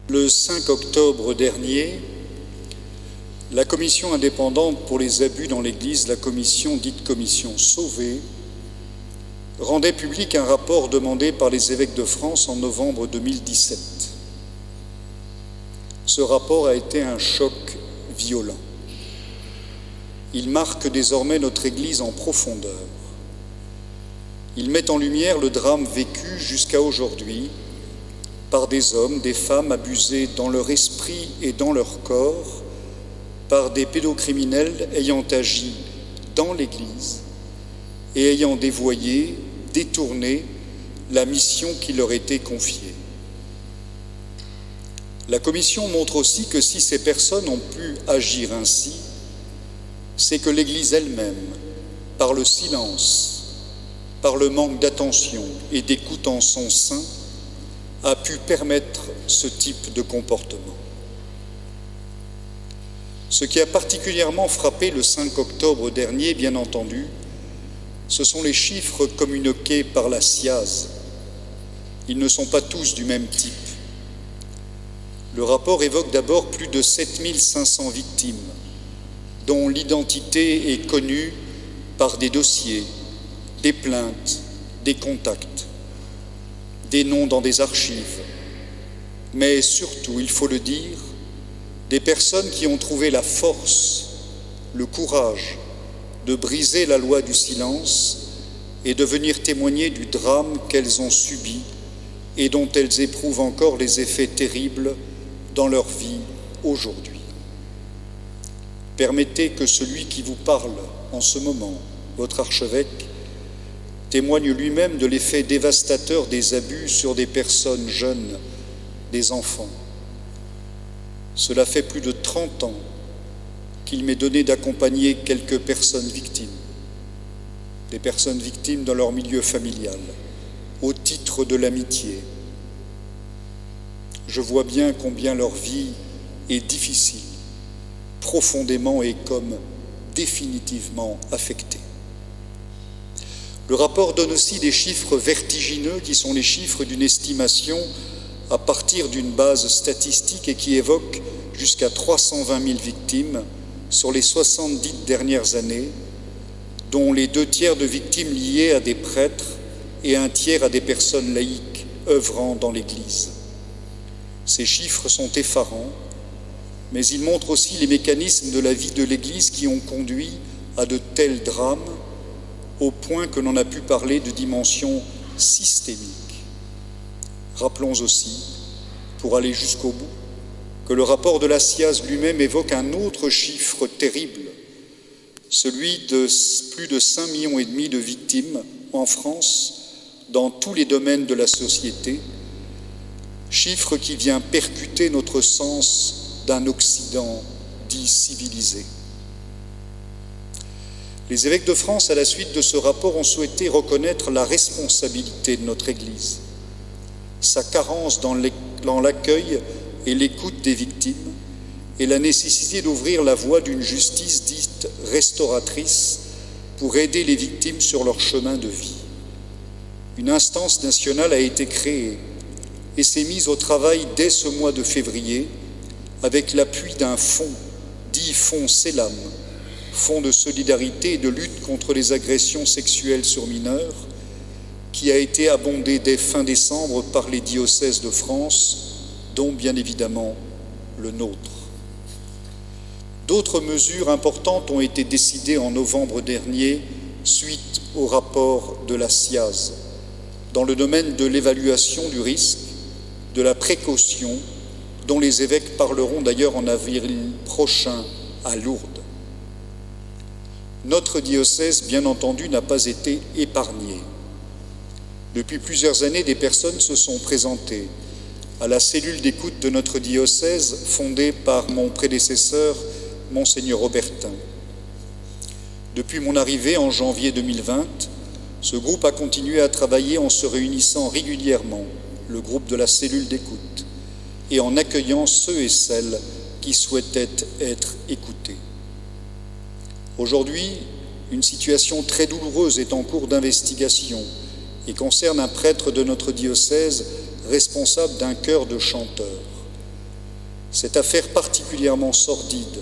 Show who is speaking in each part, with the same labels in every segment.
Speaker 1: Le 5 octobre dernier, la commission indépendante pour les abus dans l'Église, la commission dite commission Sauvé, rendait public un rapport demandé par les évêques de France en novembre 2017. Ce rapport a été un choc violent. Il marque désormais notre Église en profondeur. Il met en lumière le drame vécu jusqu'à aujourd'hui par des hommes, des femmes abusés dans leur esprit et dans leur corps, par des pédocriminels ayant agi dans l'Église et ayant dévoyé, détourné la mission qui leur était confiée. La Commission montre aussi que si ces personnes ont pu agir ainsi, c'est que l'Église elle-même, par le silence, par le manque d'attention et d'écoute en son sein, a pu permettre ce type de comportement. Ce qui a particulièrement frappé le 5 octobre dernier, bien entendu, ce sont les chiffres communiqués par la SIAZ. Ils ne sont pas tous du même type. Le rapport évoque d'abord plus de 7500 victimes, dont l'identité est connue par des dossiers, des plaintes, des contacts, des noms dans des archives, mais surtout, il faut le dire, des personnes qui ont trouvé la force, le courage de briser la loi du silence et de venir témoigner du drame qu'elles ont subi et dont elles éprouvent encore les effets terribles dans leur vie aujourd'hui. Permettez que celui qui vous parle en ce moment, votre archevêque, témoigne lui-même de l'effet dévastateur des abus sur des personnes jeunes, des enfants. Cela fait plus de 30 ans qu'il m'est donné d'accompagner quelques personnes victimes, des personnes victimes dans leur milieu familial, au titre de l'amitié. Je vois bien combien leur vie est difficile, profondément et comme définitivement affectée. Le rapport donne aussi des chiffres vertigineux qui sont les chiffres d'une estimation à partir d'une base statistique et qui évoque jusqu'à 320 000 victimes sur les 70 dernières années, dont les 2 tiers de victimes liées à des prêtres et 1 tiers à des personnes laïques œuvrant dans l'Église. Ces chiffres sont effarants, mais ils montrent aussi les mécanismes de la vie de l'Église qui ont conduit à de tels drames, au point que l'on a pu parler de dimension systémique. Rappelons aussi, pour aller jusqu'au bout, que le rapport de la SIAZ lui-même évoque un autre chiffre terrible, celui de plus de 5,5 millions de victimes en France, dans tous les domaines de la société, chiffre qui vient percuter notre sens d'un Occident dit civilisé. Les évêques de France, à la suite de ce rapport, ont souhaité reconnaître la responsabilité de notre Église, sa carence dans l'accueil et l'écoute des victimes et la nécessité d'ouvrir la voie d'une justice dite restauratrice pour aider les victimes sur leur chemin de vie. Une instance nationale a été créée et s'est mise au travail dès ce mois de février avec l'appui d'un fonds, dit Fonds Selam, Fonds de solidarité et de lutte contre les agressions sexuelles sur mineurs, qui a été abondé dès fin décembre par les diocèses de France, dont bien évidemment le nôtre. D'autres mesures importantes ont été décidées en novembre dernier suite au rapport de la SIAZ, dans le domaine de l'évaluation du risque, de la précaution, dont les évêques parleront d'ailleurs en avril prochain à Lourdes. Notre diocèse, bien entendu, n'a pas été épargné. Depuis plusieurs années, des personnes se sont présentées à la cellule d'écoute de notre diocèse, fondée par mon prédécesseur, Monseigneur Aubertin. Depuis mon arrivée en janvier 2020, ce groupe a continué à travailler en se réunissant régulièrement, le groupe de la cellule d'écoute, et en accueillant ceux et celles qui souhaitaient être écoutés. Aujourd'hui, une situation très douloureuse est en cours d'investigation et concerne un prêtre de notre diocèse responsable d'un chœur de chanteurs. Cette affaire particulièrement sordide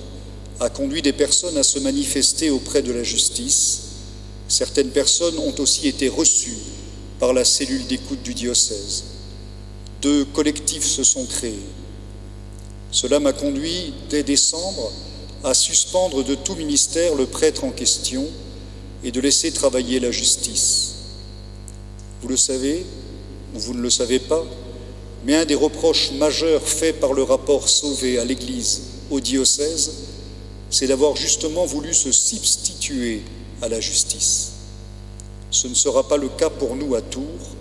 Speaker 1: a conduit des personnes à se manifester auprès de la justice. Certaines personnes ont aussi été reçues par la cellule d'écoute du diocèse. 2 collectifs se sont créés. Cela m'a conduit, dès décembre, à suspendre de tout ministère le prêtre en question et de laisser travailler la justice. Vous le savez, ou vous ne le savez pas, mais un des reproches majeurs faits par le rapport Sauvé à l'Église, au diocèse, c'est d'avoir justement voulu se substituer à la justice. Ce ne sera pas le cas pour nous à Tours,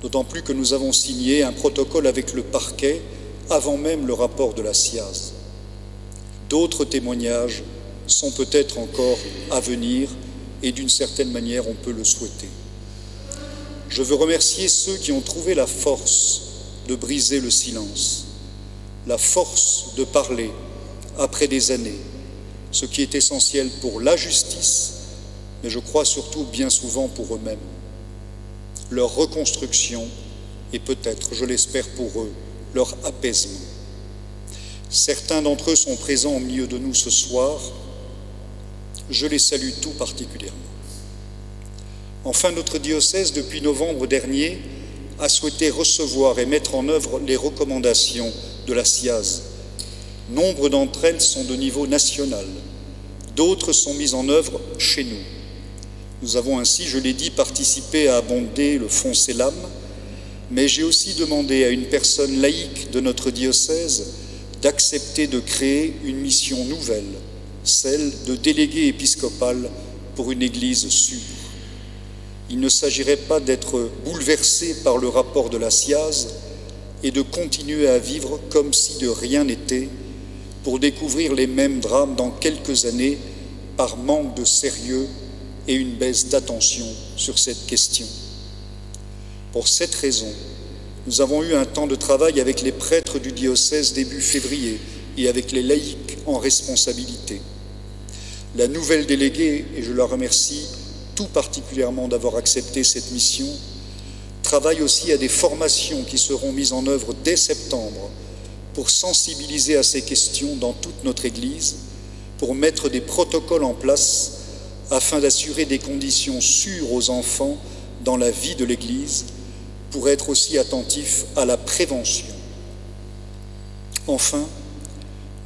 Speaker 1: d'autant plus que nous avons signé un protocole avec le parquet avant même le rapport de la SIAZ. D'autres témoignages sont peut-être encore à venir et d'une certaine manière on peut le souhaiter. Je veux remercier ceux qui ont trouvé la force de briser le silence, la force de parler après des années, ce qui est essentiel pour la justice, mais je crois surtout bien souvent pour eux-mêmes. Leur reconstruction et peut-être, je l'espère pour eux, leur apaisement. Certains d'entre eux sont présents au milieu de nous ce soir. Je les salue tout particulièrement. Enfin, notre diocèse, depuis novembre dernier, a souhaité recevoir et mettre en œuvre les recommandations de la SIAZ. Nombre d'entre elles sont de niveau national. D'autres sont mises en œuvre chez nous. Nous avons ainsi, je l'ai dit, participé à abonder le fonds Selam, mais j'ai aussi demandé à une personne laïque de notre diocèse d'accepter de créer une mission nouvelle, celle de délégué épiscopal pour une église sûre. Il ne s'agirait pas d'être bouleversé par le rapport de la SIAZ et de continuer à vivre comme si de rien n'était pour découvrir les mêmes drames dans quelques années par manque de sérieux et une baisse d'attention sur cette question. Pour cette raison, nous avons eu un temps de travail avec les prêtres du diocèse début février et avec les laïcs en responsabilité. La nouvelle déléguée, et je la remercie tout particulièrement d'avoir accepté cette mission, travaille aussi à des formations qui seront mises en œuvre dès septembre pour sensibiliser à ces questions dans toute notre Église, pour mettre des protocoles en place afin d'assurer des conditions sûres aux enfants dans la vie de l'Église, pour être aussi attentifs à la prévention. Enfin,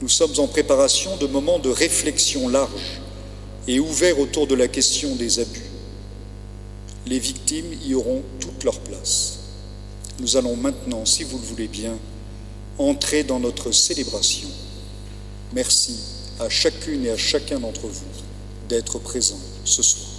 Speaker 1: nous sommes en préparation de moments de réflexion large et ouverts autour de la question des abus. Les victimes y auront toute leur place. Nous allons maintenant, si vous le voulez bien, entrer dans notre célébration. Merci à chacune et à chacun d'entre vous d'être présents ce soir.